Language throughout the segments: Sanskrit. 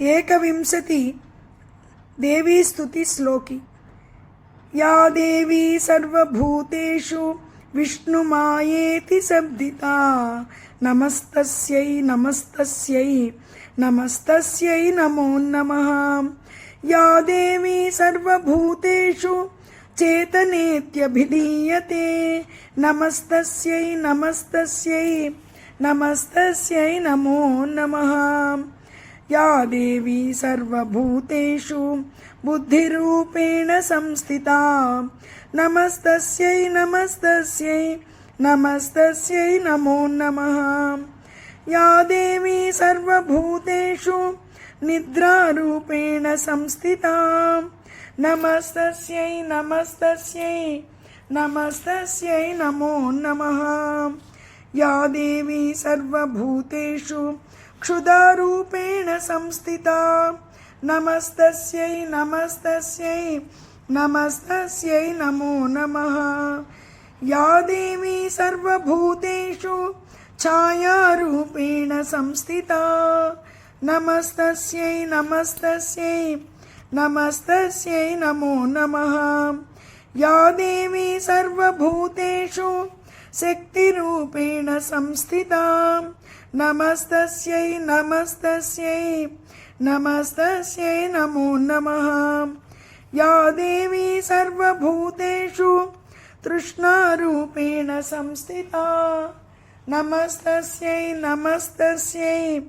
एकविंशति देवी स्तुति श्लोकी। या देवी सर्वभूतेषु विष्णुमायेति शब्दिता नमस्तस्यै नमस्तस्यै नमस्तस्यै नमो नमः। या देवी सर्वभूतेषु चेतनेत्यभिधीयते नमस्तस्यै नमस्तस्यै नमस्तस्यै नमो नमः। या देवी सर्वभूतेषु बुद्धिरूपेण संस्थिता नमस्तस्यै नमस्तस्यै नमस्तस्यै नमो नमः। या देवी सर्वभूतेषु निद्रारूपेण संस्थिता नमस्तस्यै नमस्तस्यै नमस्तस्यै नमो नमः। या देवी सर्वभूतेषु क्षुधारूपेण संस्थिता नमस्तस्यै नमस्तस्यै नमस्तस्यै नमो नमः। या देवी सर्वभूतेषु छायारूपेण संस्थिता नमस्तस्यै नमस्तस्यै नमस्तस्यै नमो नमः। या देवी सर्वभूतेषु शक्तिरूपेण संस्थिता नमस्तस्यै नमस्तस्यै नमस्तस्यै नमो नमः। या देवी सर्वभूतेषु तृष्णारूपेण संस्थिता नमस्तस्यै नमस्तस्यै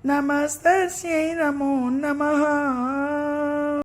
नमस्तस्यै नमो नमः।